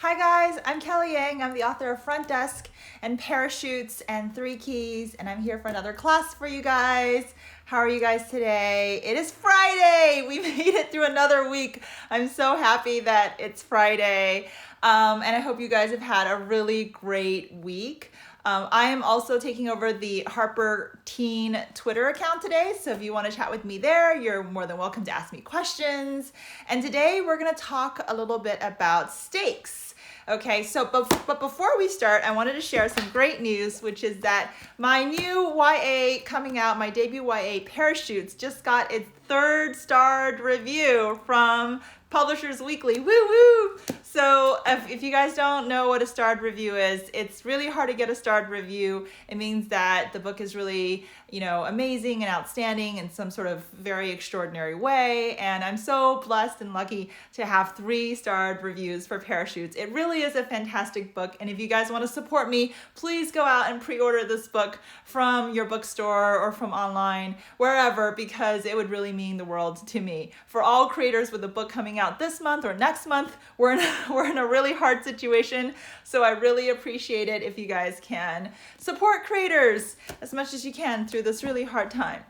Hi guys, I'm Kelly Yang. I'm the author of Front Desk and Parachutes and Three Keys, and I'm here for another class for you guys. How are you guys today? It is Friday. We made it through another week. I'm so happy that it's Friday, and I hope you guys have had a really great week. I am also taking over the Harper Teen Twitter account today, so if you want to chat with me there, you're more than welcome to ask me questions. And today we're going to talk a little bit about stakes. Okay, so but before we start, I wanted to share some great news, which is that my new YA coming out, my debut YA Parachutes, just got its 3rd starred review from Publishers Weekly. Woo woo! So if you guys don't know what a starred review is, it's really hard to get a starred review. It means that the book is really, amazing and outstanding in some sort of very extraordinary way. And I'm so blessed and lucky to have 3 starred reviews for Parachutes. It really is a fantastic book. And if you guys want to support me, please go out and pre-order this book from your bookstore or from online, wherever, because it would really mean the world to me. For all creators with a book coming out this month or next month, we're in a really hard situation. So I really appreciate it if you guys can support creators as much as you can through this really hard time.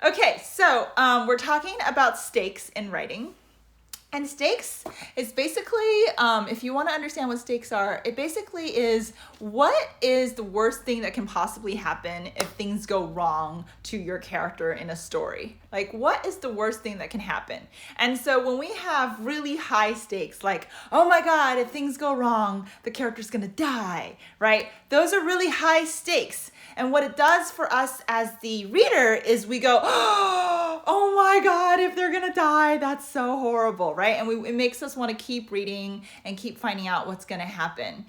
Okay, so we're talking about stakes in writing. And stakes is basically, if you want to understand what stakes are, it basically is what is the worst thing that can possibly happen if things go wrong to your character in a story? Like, what is the worst thing that can happen? And so when we have really high stakes, like, oh my God, if things go wrong, the character's gonna die, right? Those are really high stakes. And what it does for us as the reader is we go, oh my God, if they're gonna die, that's so horrible, right? And it makes us want to keep reading and keep finding out what's gonna happen.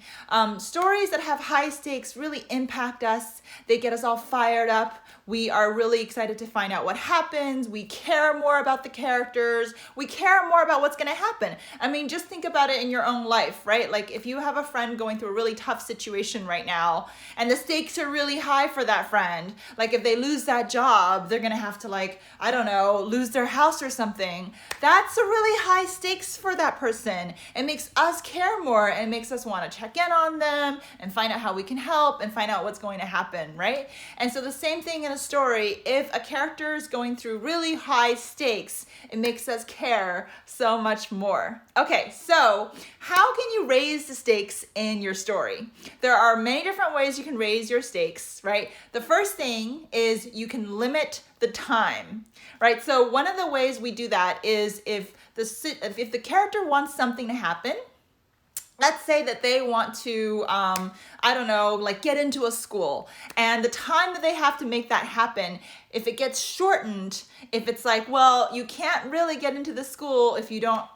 Stories that have high stakes really impact us. They get us all fired up. We are really excited to find out what happens. We care more about the characters. We care more about what's gonna happen. I mean, just think about it in your own life, right? Like if you have a friend going through a really tough situation right now, and the stakes are really high for that friend, like if they lose that job, they're gonna have to lose their house or something. That's a really high stakes for that person. It makes us care more and it makes us want to check in on them and find out how we can help and find out what's going to happen, right? And so the same thing in a story, if a character is going through really high stakes, it makes us care so much more. Okay, so how can you raise the stakes in your story? There are many different ways you can raise your stakes, right? The first thing is you can limit the time, right? So one of the ways we do that is if the character wants something to happen, let's say that they want to, get into a school, and the time that they have to make that happen, if it gets shortened, if it's like, well, you can't really get into the school if you don't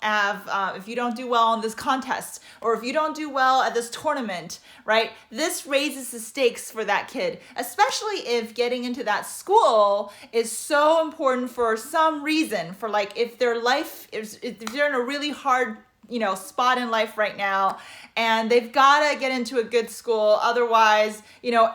do well in this contest, or if you don't do well at this tournament, right? This raises the stakes for that kid, especially if getting into that school is so important for some reason, for like if their life is, if they're in a really hard spot in life right now, and they've got to get into a good school. Otherwise,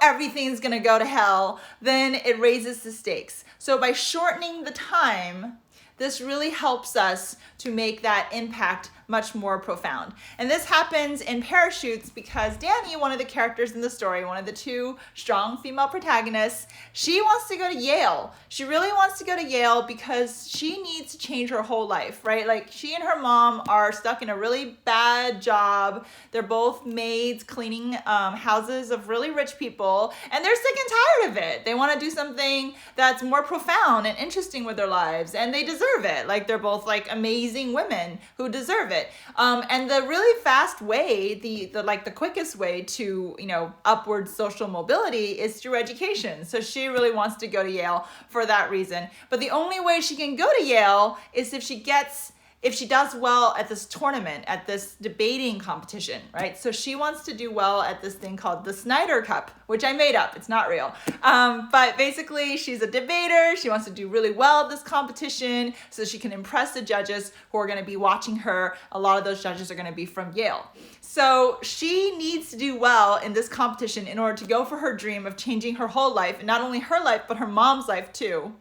everything's going to go to hell. Then it raises the stakes. So by shortening the time, this really helps us to make that impact much more profound. And this happens in Parachutes because Danny, one of the characters in the story, one of the 2 strong female protagonists, she wants to go to Yale. She really wants to go to Yale because she needs to change her whole life, right? Like she and her mom are stuck in a really bad job. They're both maids cleaning houses of really rich people, and they're sick and tired of it. They want to do something that's more profound and interesting with their lives, and they deserve it. Like they're both like amazing women who deserve it. And the really fast way, the quickest way to, upward social mobility is through education. So she really wants to go to Yale for that reason. But the only way she can go to Yale is if she does well at this tournament, at this debating competition, right? So she wants to do well at this thing called the Snyder Cup, which I made up. It's not real. But basically, she's a debater. She wants to do really well at this competition so she can impress the judges who are going to be watching her. A lot of those judges are going to be from Yale. So she needs to do well in this competition in order to go for her dream of changing her whole life, and not only her life, but her mom's life too.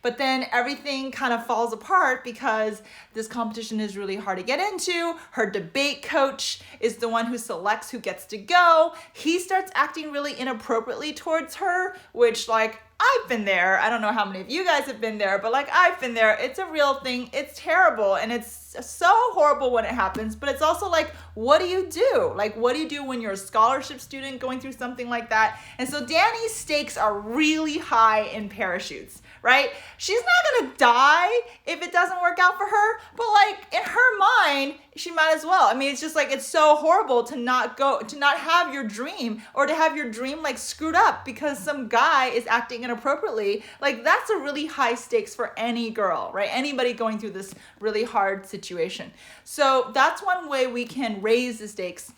But then everything kind of falls apart because this competition is really hard to get into. Her debate coach is the one who selects who gets to go. He starts acting really inappropriately towards her, which like, I've been there. I don't know how many of you guys have been there, but like I've been there. It's a real thing. It's terrible and it's so horrible when it happens, but it's also like, what do you do? Like, what do you do when you're a scholarship student going through something like that? And so Danny's stakes are really high in parachutes, right? She's not gonna die if it doesn't work out for her, but like in her mind, she might as well. I mean, it's just like, it's so horrible to not have your dream, or to have your dream like screwed up because some guy is acting inappropriately. Like that's a really high stakes for any girl, right? Anybody going through this really hard situation. So that's one way we can raise the stakes,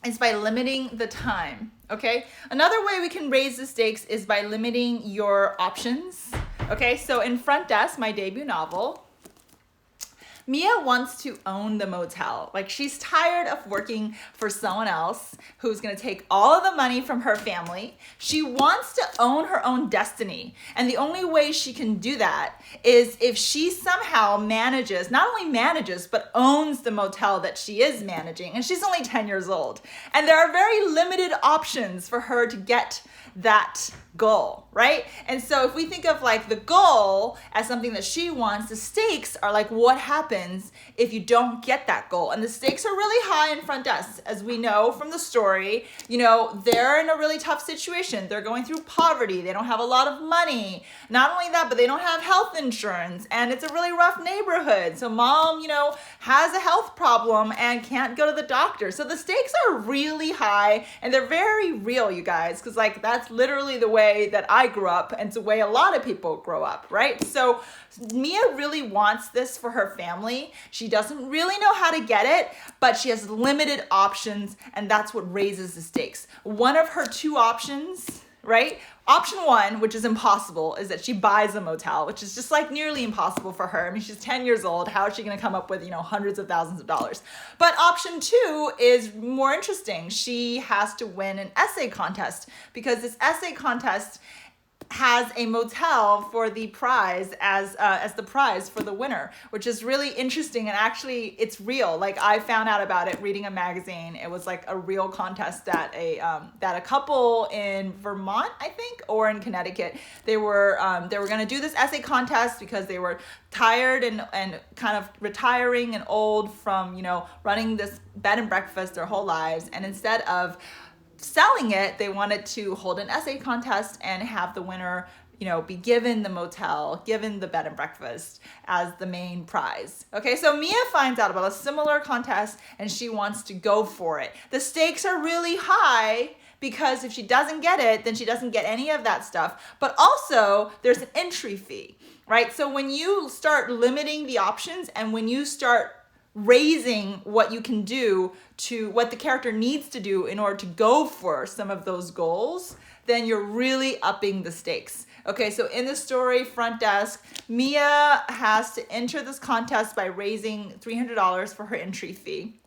is by limiting the time, okay? Another way we can raise the stakes is by limiting your options, okay? So in Front Desk, my debut novel, Mia wants to own the motel. Like she's tired of working for someone else who's gonna take all of the money from her family. She wants to own her own destiny. And the only way she can do that is if she somehow manages, not only manages, but owns the motel that she is managing. And she's only 10 years old. And there are very limited options for her to get that goal, right? And so if we think of like the goal as something that she wants, the stakes are like what happens if you don't get that goal. And the stakes are really high in Front Desk. As we know from the story, you know, they're in a really tough situation. They're going through poverty. They don't have a lot of money. Not only that, but they don't have health insurance and it's a really rough neighborhood. So mom, you know, has a health problem and can't go to the doctor. So the stakes are really high and they're very real, you guys, because like that's literally the way that I grew up and it's the way a lot of people grow up, right? So Mia really wants this for her family. She doesn't really know how to get it, but she has limited options and that's what raises the stakes. One of her two options, right? Option one, which is impossible, is that she buys a motel, which is just like nearly impossible for her. I mean, she's 10 years old. How is she going to come up with, you know, hundreds of thousands of dollars? But option two is more interesting. She has to win an essay contest because this essay contest has a motel for the prize as the prize for the winner, which is really interesting. And actually it's real. Like I found out about it reading a magazine. It was like a real contest that a couple in Vermont, I think, or in Connecticut, they were going to do this essay contest because they were tired and kind of retiring and old from, you know, running this bed and breakfast their whole lives. And instead of selling it, they wanted to hold an essay contest and have the winner, you know, be given the motel, given the bed and breakfast as the main prize. Okay, so Mia finds out about a similar contest and she wants to go for it. The stakes are really high because if she doesn't get it, then she doesn't get any of that stuff. But also there's an entry fee, right? So when you start limiting the options and when you start raising what you can do to what the character needs to do in order to go for some of those goals, then you're really upping the stakes. Okay, so in the story, Front Desk, Mia has to enter this contest by raising $300 for her entry fee.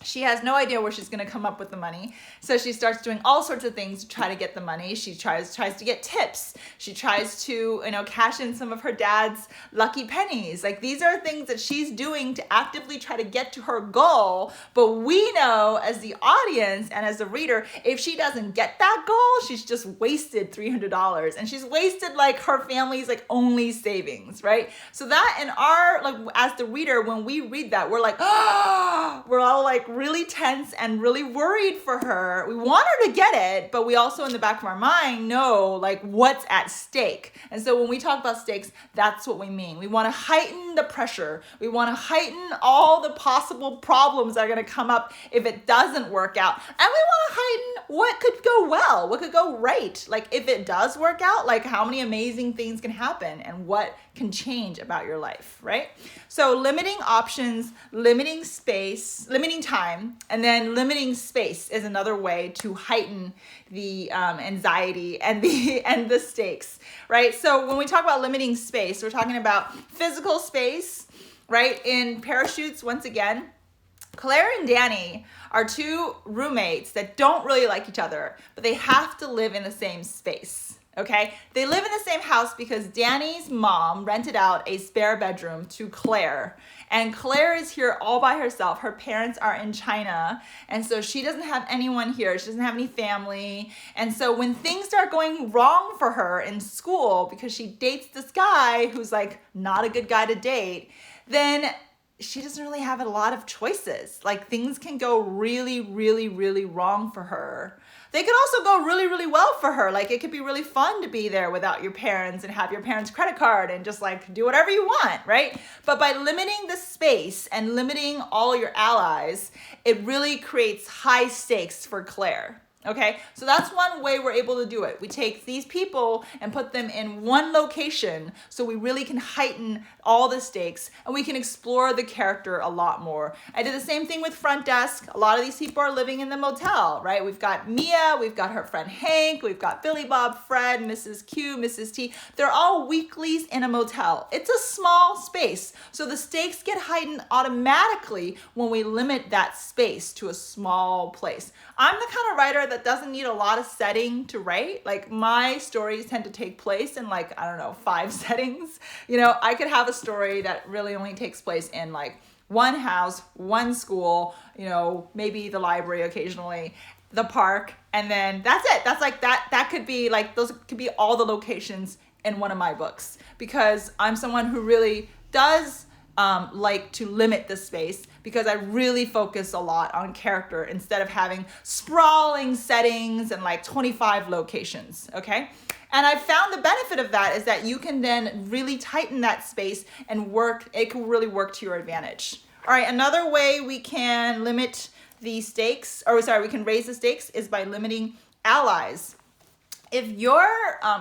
She has no idea where she's going to come up with the money. So she starts doing all sorts of things to try to get the money. She tries to get tips. She tries to, you know, cash in some of her dad's lucky pennies. Like these are things that she's doing to actively try to get to her goal. But we know as the audience and as the reader, if she doesn't get that goal, she's just wasted $300 and she's wasted like her family's like only savings, right? So that in our, like as the reader, when we read that, we're like, oh, we're all like, really tense and really worried for her. We want her to get it, but we also in the back of our mind know like what's at stake. And so when we talk about stakes, that's what we mean. We want to heighten the pressure. We want to heighten all the possible problems that are going to come up if it doesn't work out. And we want to heighten what could go well, what could go right. Like if it does work out, like how many amazing things can happen and what can change about your life, right? So limiting options, limiting space, limiting time, and then limiting space is another way to heighten the anxiety and the stakes, right? So when we talk about limiting space, we're talking about physical space, right? In Parachutes, once again, Claire and Danny are two roommates that don't really like each other, but they have to live in the same space. Okay, they live in the same house because Danny's mom rented out a spare bedroom to Claire. And Claire is here all by herself. Her parents are in China. And so she doesn't have anyone here. She doesn't have any family. And so when things start going wrong for her in school because she dates this guy who's like not a good guy to date, then she doesn't really have a lot of choices. Like things can go really, really, really wrong for her. They could also go really, really well for her. Like it could be really fun to be there without your parents and have your parents' credit card and just like do whatever you want, right? But by limiting the space and limiting all your allies, it really creates high stakes for Claire. Okay, so that's one way we're able to do it. We take these people and put them in one location so we really can heighten all the stakes and we can explore the character a lot more. I did the same thing with front desk. A lot of these people are living in the motel, right? We've got Mia, we've got her friend Hank, we've got Billy Bob, Fred, Mrs. Q, Mrs. T. They're all weeklies in a motel. It's a small space, so the stakes get heightened automatically when we limit that space to a small place. I'm the kind of writer that doesn't need a lot of setting to write. Like my stories tend to take place in like, I don't know, 5 settings. You know, I could have a story that really only takes place in like one house, one school, you know, maybe the library occasionally, the park, and then that's it. That's like that could be like, those could be all the locations in one of my books because I'm someone who really does like to limit the space because I really focus a lot on character instead of having sprawling settings and like 25 locations, okay? And I found the benefit of that is that you can then really tighten that space and it can really work to your advantage. All right, another way we can limit the stakes, we can raise the stakes is by limiting allies. If your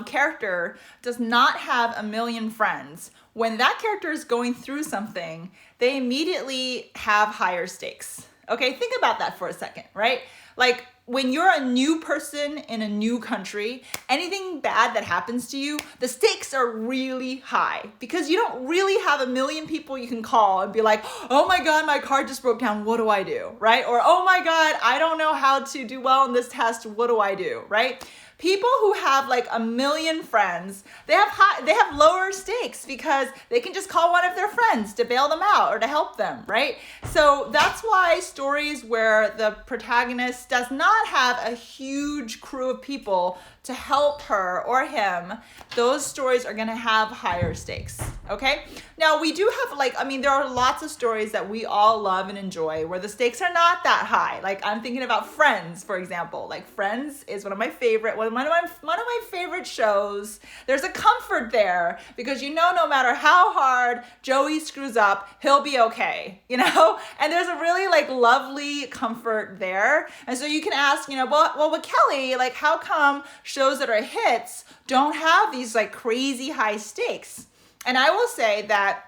character does not have a million friends, when that character is going through something, they immediately have higher stakes. Okay, think about that for a second, right? Like when you're a new person in a new country, anything bad that happens to you, the stakes are really high because you don't really have a million people you can call and be like, oh my God, my car just broke down. What do I do, right? Or, oh my God, I don't know how to do well in this test. What do I do, right? People who have like a million friends, they have lower stakes because they can just call one of their friends to bail them out or to help them, right? So that's why stories where the protagonist does not have a huge crew of people to help her or him, those stories are gonna have higher stakes, okay? Now we do have there are lots of stories that we all love and enjoy where the stakes are not that high. Like I'm thinking about Friends, for example. Like Friends is one of my favorite shows. There's a comfort there because no matter how hard Joey screws up, he'll be okay, And there's a really lovely comfort there. And so you can ask, well with Kelly, how come shows that are hits don't have these crazy high stakes? And I will say that,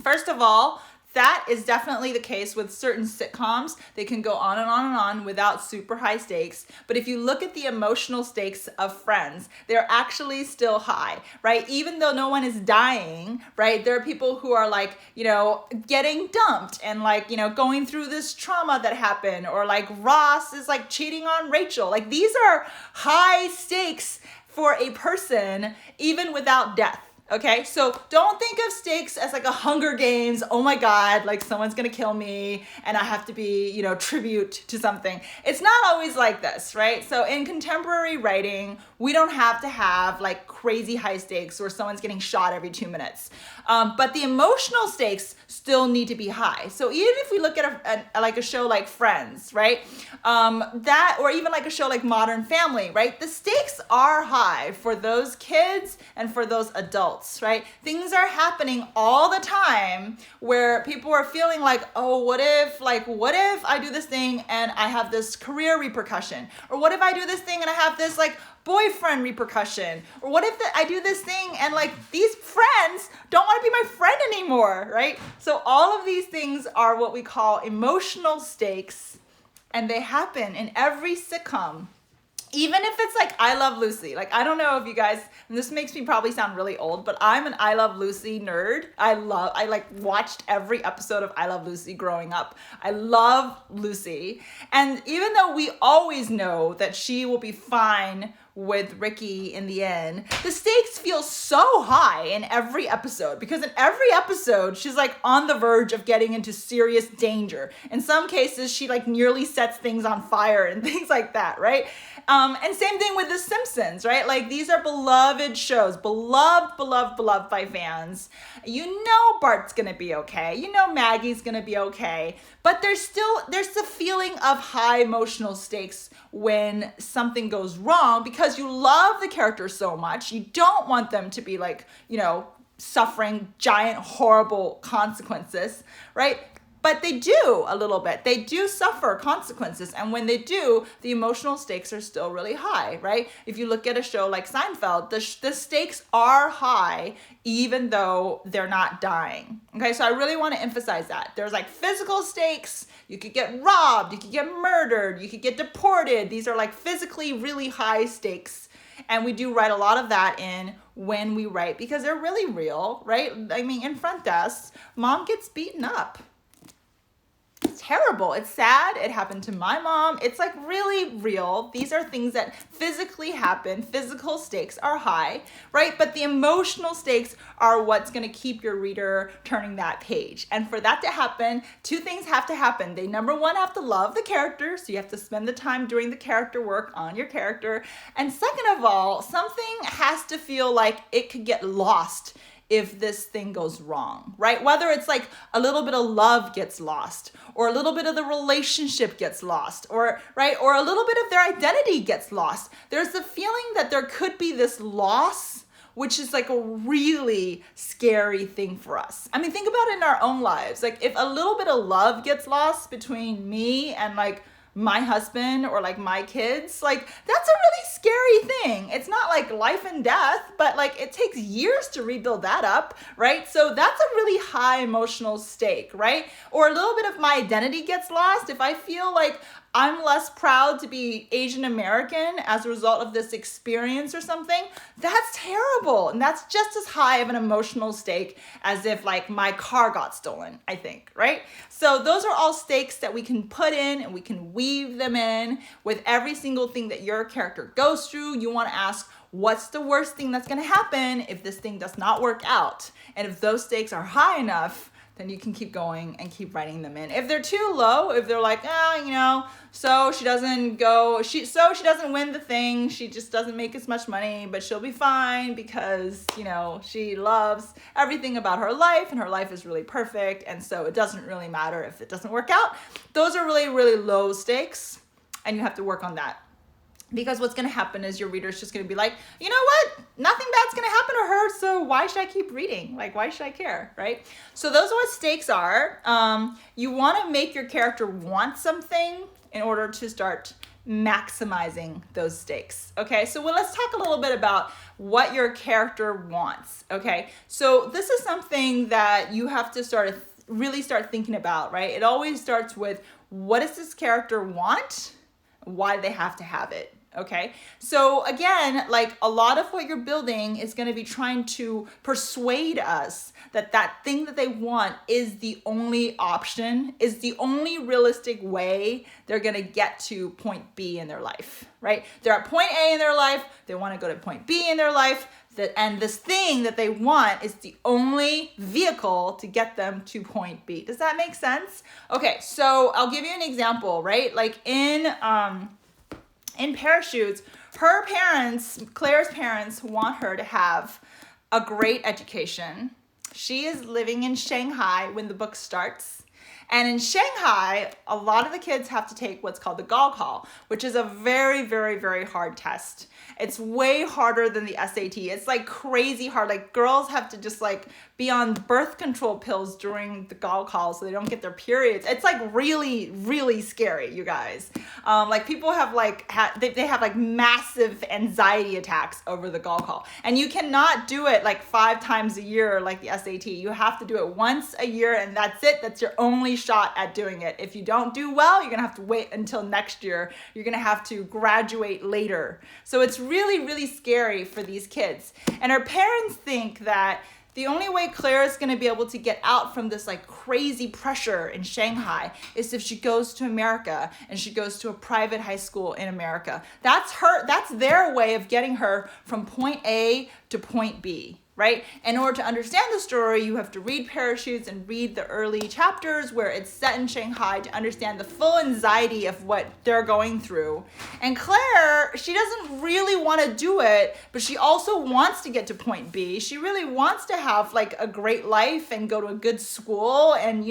first of all, that is definitely the case with certain sitcoms. They can go on and on and on without super high stakes. But if you look at the emotional stakes of Friends, they're actually still high, right? Even though no one is dying, right? There are people who are getting dumped and going through this trauma that happened, or Ross is cheating on Rachel. These are high stakes for a person, even without death. Okay, so don't think of stakes as a Hunger Games. Oh my God, someone's gonna kill me and I have to be, tribute to something. It's not always like this, right? So in contemporary writing, we don't have to have crazy high stakes where someone's getting shot every 2 minutes. But the emotional stakes still need to be high. So even if we look at a show like Friends, right? Or even a show like Modern Family, right? The stakes are high for those kids and for those adults, right? Things are happening all the time where people are feeling oh, what if I do this thing and I have this career repercussion? Or what if I do this thing and I have this boyfriend repercussion? Or what if I do this thing and these friends don't want to be my friend anymore, right? So all of these things are what we call emotional stakes, and they happen in every sitcom. Even if it's I Love Lucy. I don't know if you guys, and this makes me probably sound really old, but I'm an I Love Lucy nerd. I watched every episode of I Love Lucy growing up. I love Lucy. And even though we always know that she will be fine with Ricky in the end, the stakes feel so high in every episode, because in every episode she's like on the verge of getting into serious danger. In some cases she like nearly sets things on fire and things like that, right? And same thing with The Simpsons, right? Like these are beloved shows, beloved by fans. You know Bart's gonna be okay. You know Maggie's gonna be okay. But there's the feeling of high emotional stakes when something goes wrong, because you love the characters so much. You don't want them to be like, suffering giant, horrible consequences, right? But they do a little bit. They do suffer consequences. And when they do, the emotional stakes are still really high, right? If you look at a show like Seinfeld, the stakes are high, even though they're not dying. Okay, so I really want to emphasize that. There's like physical stakes. You could get robbed. You could get murdered. You could get deported. These are like physically really high stakes. And we do write a lot of that in when we write, because they're really real, right? I mean, in Front Desk, mom gets beaten up. It's terrible. It's sad. It happened to my mom. It's like really real. These are things that physically happen. Physical stakes are high, right? But the emotional stakes are what's going to keep your reader turning that page. And for that to happen, two things have to happen. They, number one, have to love the character. So you have to spend the time doing the character work on your character. And second of all, something has to feel like it could get lost if this thing goes wrong, right? Whether it's like a little bit of love gets lost, or a little bit of the relationship gets lost, or right, or a little bit of their identity gets lost. There's the feeling that there could be this loss, which is like a really scary thing for us. I mean, think about it in our own lives. Like if a little bit of love gets lost between me and like my husband or like my kids, like that's a really scary thing. It's not like life and death, but like it takes years to rebuild that up, right? So that's a really high emotional stake, right? Or a little bit of my identity gets lost. If I feel like I'm less proud to be Asian American as a result of this experience or something, that's terrible. And that's just as high of an emotional stake as if like my car got stolen, I think, right? So those are all stakes that we can put in and we can weave them in with every single thing that your character goes through. You want to ask, what's the worst thing that's going to happen if this thing does not work out? And if those stakes are high enough, then you can keep going and keep writing them in. If they're too low, if they're like, so she doesn't win the thing, she just doesn't make as much money, but she'll be fine because, she loves everything about her life and her life is really perfect. And so it doesn't really matter if it doesn't work out. Those are really, really low stakes and you have to work on that. Because what's going to happen is your reader's just going to be like, you know what? Nothing bad's going to happen to her, so why should I keep reading? Like, why should I care, right? So those are what stakes are. You want to make your character want something in order to start maximizing those stakes, okay? So let's talk a little bit about what your character wants, okay? So this is something that you have to really start thinking about, right? It always starts with, what does this character want? Why do they have to have it? Okay, so again, like a lot of what you're building is going to be trying to persuade us that that thing that they want is the only option, is the only realistic way they're going to get to point B in their life, right? They're at point A in their life, they want to go to point B in their life, and this thing that they want is the only vehicle to get them to point B. Does that make sense? Okay, so I'll give you an example, right? Like in Parachutes, her parents, Claire's parents, want her to have a great education. She is living in Shanghai when the book starts. And in Shanghai, a lot of the kids have to take what's called the Gaokao, which is a very, very, very hard test. It's way harder than the SAT. It's like crazy hard. Like girls have to just like be on birth control pills during the Gaokao so they don't get their periods. It's like really, really scary, you guys. Like people have like, they have like massive anxiety attacks over the Gaokao. And you cannot do it like 5 times a year like the SAT. You have to do it once a year and that's it. That's your only shot at doing it. If you don't do well, you're gonna have to wait until next year. You're gonna have to graduate later. So it's really, really scary for these kids. And our parents think that The only way Claire is going to be able to get out from this like crazy pressure in Shanghai is if she goes to America and she goes to a private high school in America. That's their way of getting her from point A to point B. Right? In order to understand the story, you have to read Parachutes and read the early chapters where it's set in Shanghai to understand the full anxiety of what they're going through. And Claire, she doesn't really want to do it, but she also wants to get to point B. She really wants to have like a great life and go to a good school and,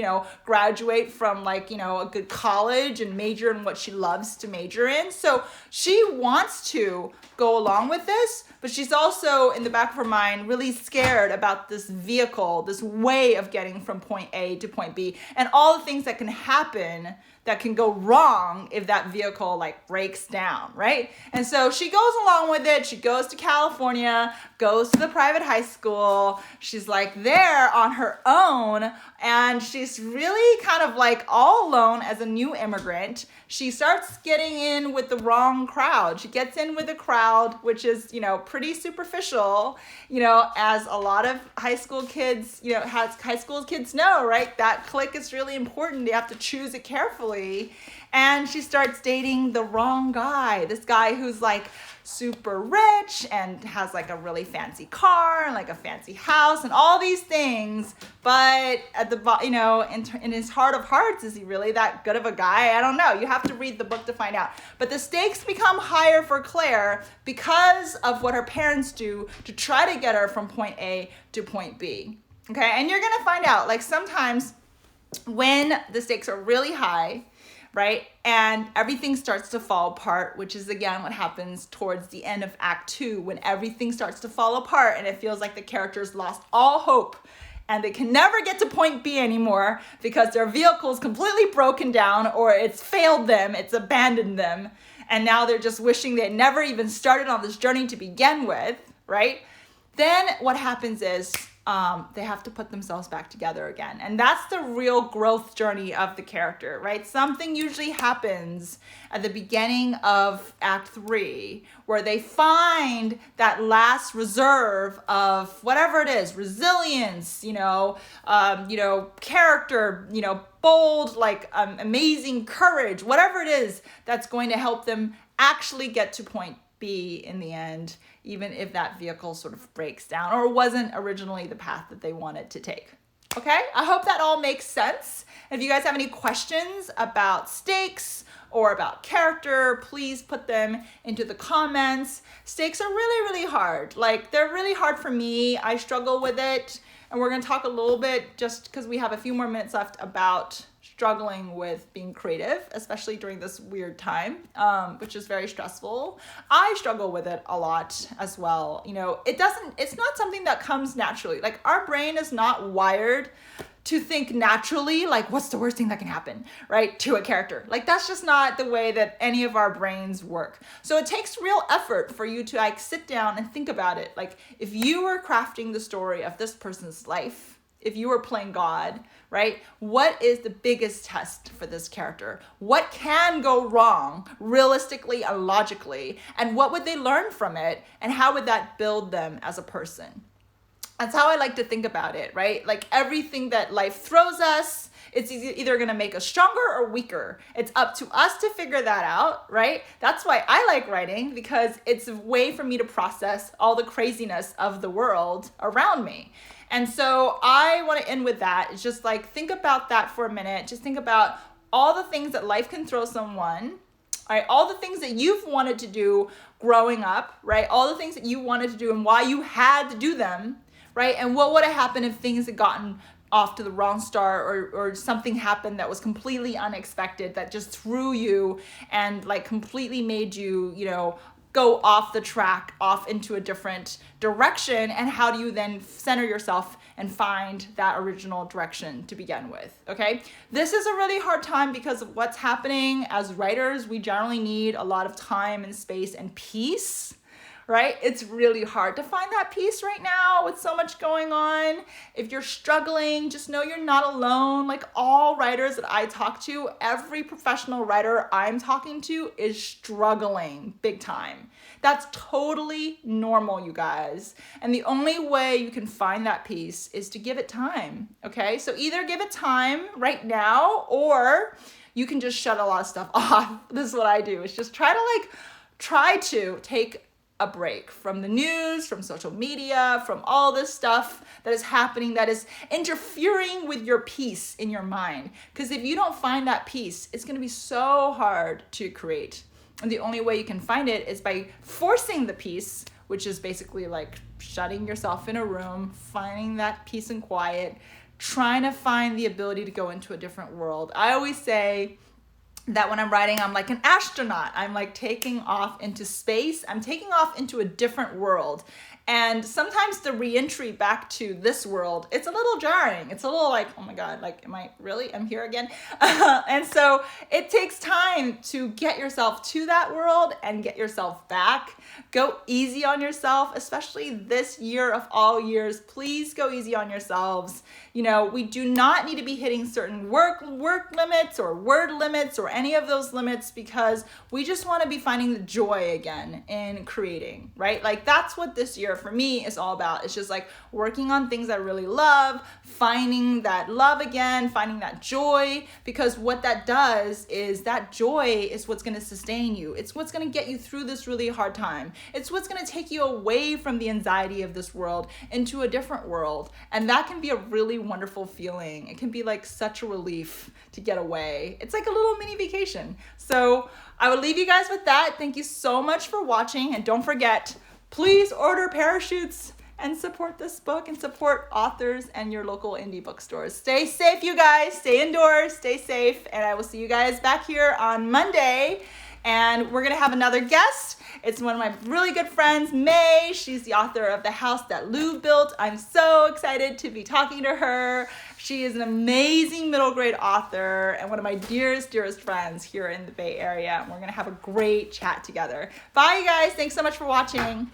graduate from like, a good college and major in what she loves to major in. So she wants to go along with this, but she's also in the back of her mind really scared about this vehicle, this way of getting from point A to point B, and all the things that can happen that can go wrong if that vehicle like breaks down, right? And so she goes along with it. She goes to California, goes to the private high school. She's like there on her own, and she's really kind of like all alone as a new immigrant. She starts getting in with the wrong crowd. She gets in with a crowd which is, pretty superficial, as a lot of high school kids, high school kids know, right? That clique is really important. You have to choose it carefully. And she starts dating the wrong guy. This guy who's like super rich and has like a really fancy car and like a fancy house and all these things. But at the in his heart of hearts, is he really that good of a guy? I don't know. You have to read the book to find out. But the stakes become higher for Claire because of what her parents do to try to get her from point A to point B. Okay, and you're gonna find out like sometimes when the stakes are really high, right? And everything starts to fall apart, which is again what happens towards the end of Act 2 when everything starts to fall apart and it feels like the characters lost all hope and they can never get to point B anymore because their vehicle is completely broken down or it's failed them, it's abandoned them, and now they're just wishing they had never even started on this journey to begin with, right? Then what happens is they have to put themselves back together again. And that's the real growth journey of the character, right? Something usually happens at the beginning of Act 3 where they find that last reserve of whatever it is, resilience, character, bold, like amazing courage, whatever it is that's going to help them actually get to point B in the end, even if that vehicle sort of breaks down or wasn't originally the path that they wanted to take. Okay, I hope that all makes sense. If you guys have any questions about stakes or about character, please put them into the comments. Stakes are really, really hard. Like, they're really hard for me. I struggle with it. And we're gonna talk a little bit, just because we have a few more minutes left, about struggling with being creative, especially during this weird time, which is very stressful. I struggle with it a lot as well. It's not something that comes naturally. Like, our brain is not wired to think naturally, like, what's the worst thing that can happen, right, to a character. Like, that's just not the way that any of our brains work. So it takes real effort for you to like sit down and think about it. Like, if you were crafting the story of this person's life, if you were playing God, right, what is the biggest test for this character? What can go wrong realistically and logically? And what would they learn from it? And how would that build them as a person? That's how I like to think about it, right? Like, everything that life throws us, it's either going to make us stronger or weaker. It's up to us to figure that out, right? That's why I like writing, because it's a way for me to process all the craziness of the world around me. And so I want to end with that. It's just like, think about that for a minute. Just think about all the things that life can throw someone, all right? All the things that you've wanted to do growing up, right? All the things that you wanted to do and why you had to do them, right? And what would have happened if things had gotten off to the wrong start, or something happened that was completely unexpected, that just threw you and like completely made you, go off the track, off into a different direction. And how do you then center yourself and find that original direction to begin with, okay? This is a really hard time because of what's happening. As writers, we generally need a lot of time and space and peace, right? It's really hard to find that peace right now with so much going on. If you're struggling, just know you're not alone. Like all writers that I talk to, every professional writer I'm talking to is struggling big time. That's totally normal, you guys. And the only way you can find that peace is to give it time, okay? So either give it time right now, or you can just shut a lot of stuff off. This is what I do, is just try to take a break from the news, from social media, from all this stuff that is happening that is interfering with your peace in your mind. Because if you don't find that peace, it's gonna be so hard to create. And the only way you can find it is by forcing the peace, which is basically like shutting yourself in a room, finding that peace and quiet, trying to find the ability to go into a different world. I always say that when I'm writing, I'm like an astronaut. I'm like taking off into space. I'm taking off into a different world. And sometimes the reentry back to this world, it's a little jarring. It's a little like, oh my God, like, I'm here again? And so it takes time to get yourself to that world and get yourself back. Go easy on yourself, especially this year of all years. Please go easy on yourselves. You know, we do not need to be hitting certain work limits or word limits or any of those limits, because we just want to be finding the joy again in creating, right? Like that's what this year for me is all about. It's just like working on things I really love, finding that love again, finding that joy, because what that does is that joy is what's going to sustain you. It's what's going to get you through this really hard time. It's what's going to take you away from the anxiety of this world into a different world. And that can be a really wonderful feeling. It can be like such a relief to get away. It's like a little mini vacation. So I will leave you guys with that. Thank you so much for watching. And don't forget, please order parachutes and support this book and support authors and your local indie bookstores. Stay safe, you guys. Stay indoors, stay safe. And I will see you guys back here on Monday. And we're going to have another guest. It's one of my really good friends, May. She's the author of The House That Lou Built. I'm so excited to be talking to her. She is an amazing middle grade author and one of my dearest friends here in the Bay Area. And we're going to have a great chat together. Bye, you guys. Thanks so much for watching.